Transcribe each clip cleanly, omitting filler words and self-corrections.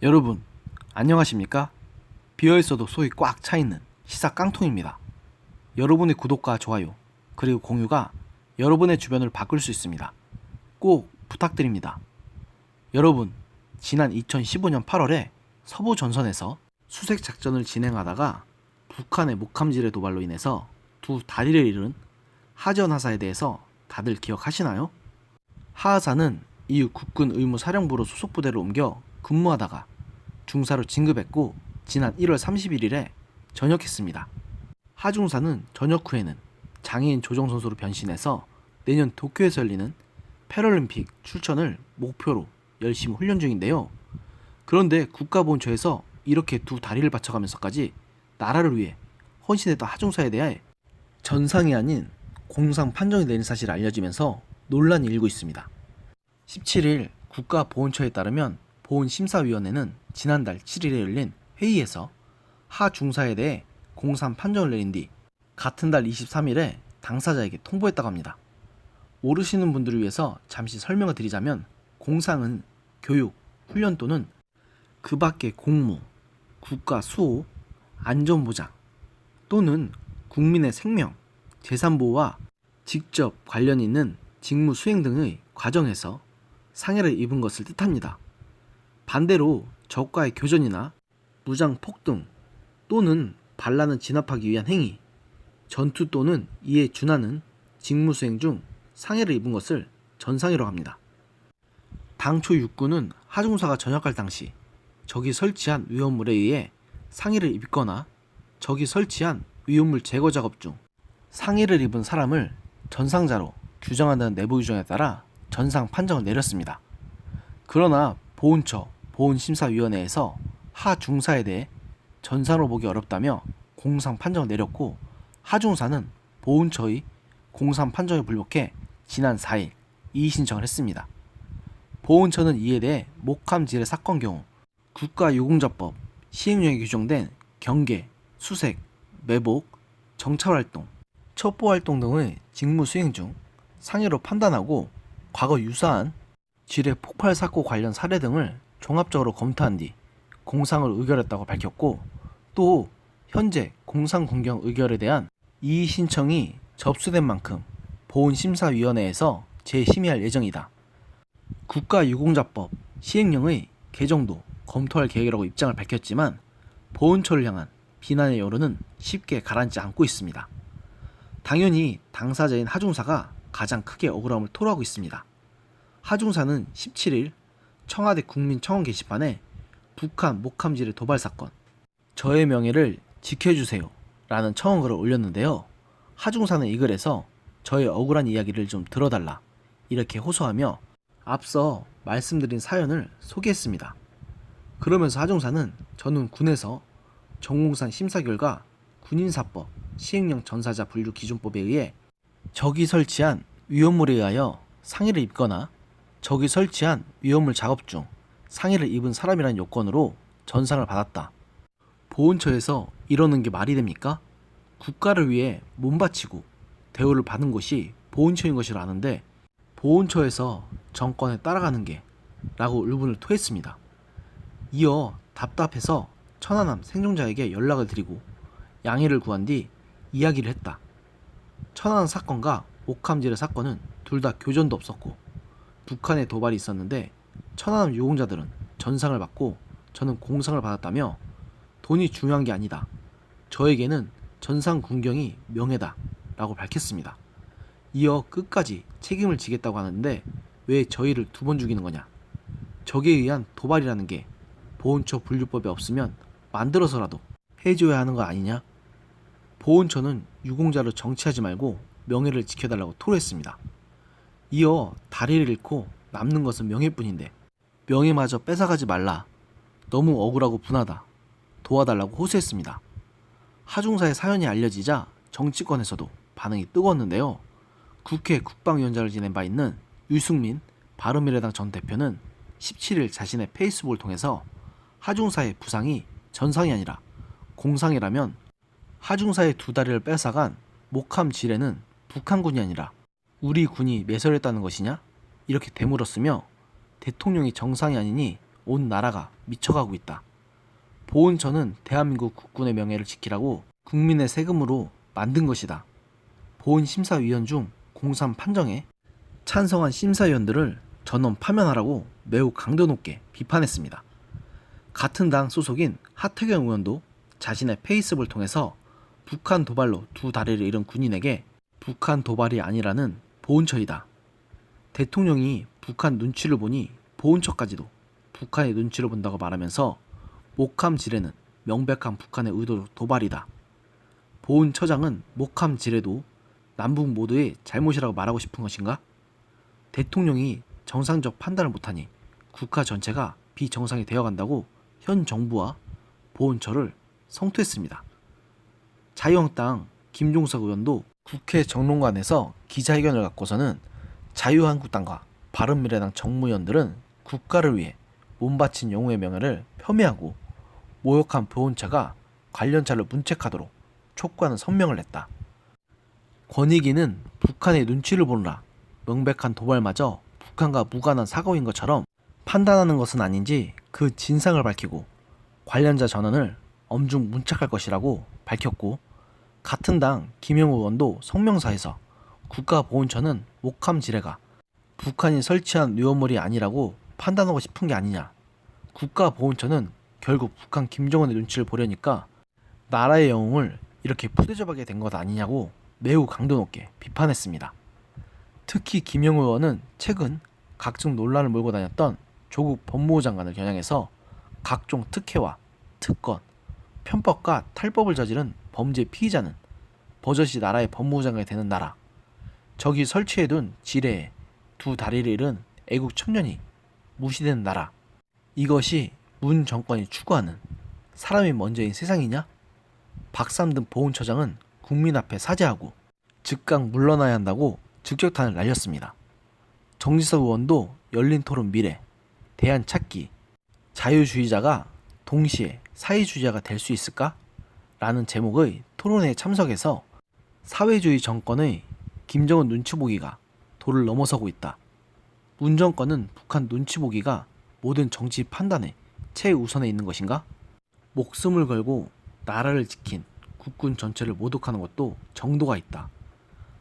여러분, 안녕하십니까? 비어있어도 속이 꽉 차있는 시사 깡통입니다. 여러분의 구독과 좋아요, 그리고 공유가 여러분의 주변을 바꿀 수 있습니다. 꼭 부탁드립니다. 여러분, 지난 2015년 8월에 서부 전선에서 수색 작전을 진행하다가 북한의 목함질의 도발로 인해서 두 다리를 잃은 하지원 하사에 대해서 다들 기억하시나요? 하 하사는 이후 국군 의무사령부로 소속 부대를 옮겨 근무하다가 중사로 진급했고 지난 1월 31일에 전역했습니다. 하 중사는 전역 후에는 장애인 조정 선수로 변신해서 내년 도쿄에서 열리는 패럴림픽 출전을 목표로 열심히 훈련 중인데요. 그런데 국가보훈처에서 이렇게 두 다리를 바쳐가면서까지 나라를 위해 헌신했던 하 중사에 대해 전상이 아닌 공상 판정이 내린 사실이 알려지면서 논란이 일고 있습니다. 17일 국가보훈처에 따르면 보훈심사위원회는 지난달 7일에 열린 회의에서 하 중사에 대해 공상 판정을 내린 뒤 같은 달 23일에 당사자에게 통보했다고 합니다. 모르시는 분들을 위해서 잠시 설명을 드리자면 공상은 교육, 훈련 또는 그 밖의 공무, 국가 수호, 안전보장 또는 국민의 생명, 재산보호와 직접 관련이 있는 직무 수행 등의 과정에서 상해를 입은 것을 뜻합니다. 반대로 적과의 교전이나 무장 폭등 또는 반란을 진압하기 위한 행위, 전투 또는 이에 준하는 직무 수행 중 상해를 입은 것을 전상해라고 합니다. 당초 육군은 하 중사가 전역할 당시 적이 설치한 위험물에 의해 상해를 입거나 적이 설치한 위험물 제거 작업 중 상해를 입은 사람을 전상자로 규정한다는 내부 규정에 따라 전상 판정을 내렸습니다. 그러나 보훈처 보훈심사위원회에서 하 중사에 대해 전상으로 보기 어렵다며 공상 판정을 내렸고 하 중사는 보훈처의 공상 판정에 불복해 지난 4일 이의 신청을 했습니다. 보훈처는 이에 대해 목함질의 사건 경우 국가유공자법 시행령에 규정된 경계, 수색, 매복, 정찰활동, 첩보활동 등의 직무 수행 중 상해로 판단하고 과거 유사한 지뢰 폭발 사고 관련 사례 등을 종합적으로 검토한 뒤 공상을 의결했다고 밝혔고 또 현재 공상 군경 의결에 대한 이의 신청이 접수된 만큼 보훈심사위원회에서 재심의할 예정이다. 국가유공자법 시행령의 개정도 검토할 계획이라고 입장을 밝혔지만 보훈처를 향한 비난의 여론은 쉽게 가라앉지 않고 있습니다. 당연히 당사자인 하 중사가 가장 크게 억울함을 토로하고 있습니다. 하 중사는 17일 청와대 국민청원 게시판에 북한 목함질의 도발 사건, 저의 명예를 지켜주세요 라는 청원글을 올렸는데요. 하 중사는 이 글에서 저의 억울한 이야기를 좀 들어달라 이렇게 호소하며 앞서 말씀드린 사연을 소개했습니다. 그러면서 하 중사는 저는 군에서 전공산 심사 결과 군인사법 시행령 전사자 분류 기준법에 의해 적이 설치한 위험물에 의하여 상해를 입거나 적이 설치한 위험물 작업 중 상해를 입은 사람이라는 요건으로 전상을 받았다. 보훈처에서 이러는 게 말이 됩니까? 국가를 위해 몸바치고 대우를 받은 곳이 보훈처인 것이라 아는데 보훈처에서 정권에 따라가는 게 라고 울분을 토했습니다. 이어 답답해서 천안함 생존자에게 연락을 드리고 양해를 구한 뒤 이야기를 했다. 천안함 사건과 목함질의 사건은 둘 다 교전도 없었고 북한의 도발이 있었는데 천안함 유공자들은 전상을 받고 저는 공상을 받았다며 돈이 중요한 게 아니다. 저에게는 전상 군경이 명예다 라고 밝혔습니다. 이어 끝까지 책임을 지겠다고 하는데 왜 저희를 두 번 죽이는 거냐. 적에 의한 도발이라는 게 보훈처 분류법에 없으면 만들어서라도 해줘야 하는 거 아니냐. 보훈처는 유공자를 정치하지 말고 명예를 지켜달라고 토로했습니다. 이어 다리를 잃고 남는 것은 명예뿐인데 명예마저 뺏어가지 말라. 너무 억울하고 분하다. 도와달라고 호소했습니다. 하 중사의 사연이 알려지자 정치권에서도 반응이 뜨거웠는데요. 국회 국방위원장을 지낸 바 있는 유승민 바른미래당 전 대표는 17일 자신의 페이스북을 통해서 하 중사의 부상이 전상이 아니라 공상이라면 하 중사의 두 다리를 뺏어간 목함 지뢰는 북한군이 아니라 우리 군이 매설했다는 것이냐? 이렇게 되물었으며 대통령이 정상이 아니니 온 나라가 미쳐가고 있다. 보훈처는 대한민국 국군의 명예를 지키라고 국민의 세금으로 만든 것이다. 보훈심사위원 중 공산 판정에 찬성한 심사위원들을 전원 파면하라고 매우 강도 높게 비판했습니다. 같은 당 소속인 하태경 의원도 자신의 페이스북을 통해서 북한 도발로 두 다리를 잃은 군인에게 북한 도발이 아니라는 보훈처이다. 대통령이 북한 눈치를 보니 보훈처까지도 북한의 눈치를 본다고 말하면서 목함 지뢰는 명백한 북한의 의도 도발이다. 보훈처장은 목함 지뢰도 남북 모두의 잘못이라고 말하고 싶은 것인가? 대통령이 정상적 판단을 못하니 국가 전체가 비정상이 되어간다고 현 정부와 보훈처를 성토했습니다. 자유한국당 김종석 의원도 국회 정론관에서 기자회견을 갖고서는 자유한국당과 바른미래당 정무위원들은 국가를 위해 몸바친 영웅의 명예를 폄훼하고 모욕한 보훈처가 관련차를 문책하도록 촉구하는 성명을 냈다. 권익위는 북한의 눈치를 보느라 명백한 도발마저 북한과 무관한 사고인 것처럼 판단하는 것은 아닌지 그 진상을 밝히고 관련자 전원을 엄중 문책할 것이라고 밝혔고, 같은 당 김영우 의원도 성명사에서 국가보훈처는 목함 지뢰가 북한이 설치한 위험물이 아니라고 판단하고 싶은 게 아니냐, 국가보훈처는 결국 북한 김정은의 눈치를 보려니까 나라의 영웅을 이렇게 푸대접하게 된 것 아니냐고 매우 강도 높게 비판했습니다. 특히 김영우 의원은 최근 각종 논란을 몰고 다녔던 조국 법무부 장관을 겨냥해서 각종 특혜와 특권, 편법과 탈법을 저지른 범죄 피의자는 버젓이 나라의 법무부 장관이 되는 나라, 적이 설치해둔 지뢰에 두 다리를 잃은 애국 청년이 무시되는 나라, 이것이 문 정권이 추구하는 사람이 먼저인 세상이냐? 박삼든 보훈처장은 국민 앞에 사죄하고 즉각 물러나야 한다고 직격탄을 날렸습니다. 정지석 의원도 열린 토론 미래, 대안 찾기, 자유주의자가 동시에 사회주의자가 될 수 있을까? 라는 제목의 토론회에 참석해서 사회주의 정권의 김정은 눈치 보기가 도를 넘어서고 있다. 문 정권은 북한 눈치 보기가 모든 정치 판단에 최우선에 있는 것인가? 목숨을 걸고 나라를 지킨 국군 전체를 모독하는 것도 정도가 있다.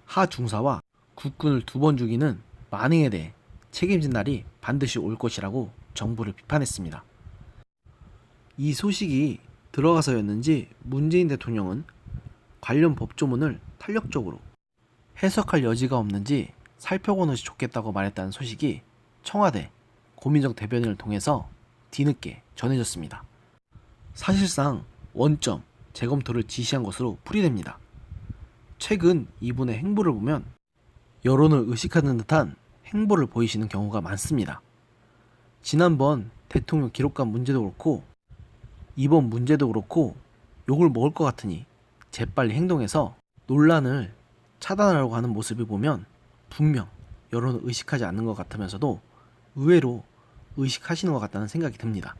하 중사와 국군을 두 번 죽이는 만행에 대해 책임진 날이 반드시 올 것이라고 정부를 비판했습니다. 이 소식이 들어가서였는지 문재인 대통령은 관련 법조문을 탄력적으로 해석할 여지가 없는지 살펴보는 것이 좋겠다고 말했다는 소식이 청와대 고민정 대변인을 통해서 뒤늦게 전해졌습니다. 사실상 원점 재검토를 지시한 것으로 풀이됩니다. 최근 이분의 행보를 보면 여론을 의식하는 듯한 행보를 보이시는 경우가 많습니다. 지난번 대통령 기록관 문제도 그렇고 이번 문제도 그렇고 욕을 먹을 것 같으니 재빨리 행동해서 논란을 차단하려고 하는 모습을 보면 분명 여론을 의식하지 않는 것 같으면서도 의외로 의식하시는 것 같다는 생각이 듭니다.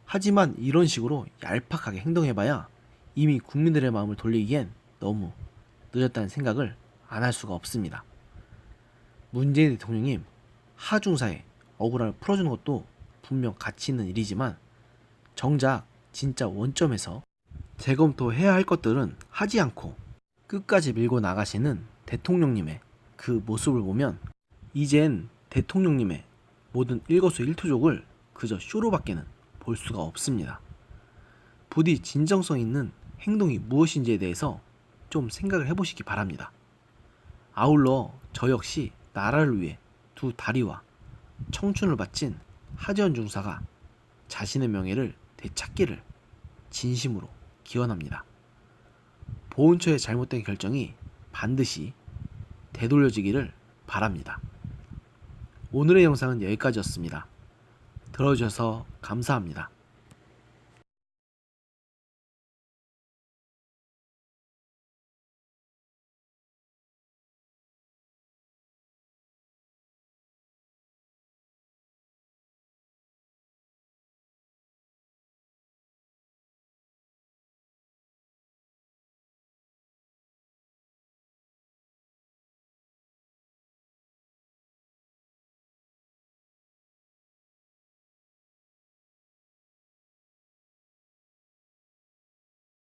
하지만 이런 식으로 얄팍하게 행동해봐야 이미 국민들의 마음을 돌리기엔 너무 늦었다는 생각을 안 할 수가 없습니다. 문재인 대통령님 하중사의 억울함을 풀어주는 것도 분명 가치 있는 일이지만 정작 진짜 원점에서 재검토해야 할 것들은 하지 않고 끝까지 밀고 나가시는 대통령님의 그 모습을 보면 이젠 대통령님의 모든 일거수일투족을 그저 쇼로밖에는 볼 수가 없습니다. 부디 진정성 있는 행동이 무엇인지에 대해서 좀 생각을 해보시기 바랍니다. 아울러 저 역시 나라를 위해 두 다리와 청춘을 바친 하재헌 중사가 자신의 명예를 되찾기를 진심으로 기원합니다. 보훈처의 잘못된 결정이 반드시 되돌려지기를 바랍니다. 오늘의 영상은 여기까지였습니다. 들어주셔서 감사합니다.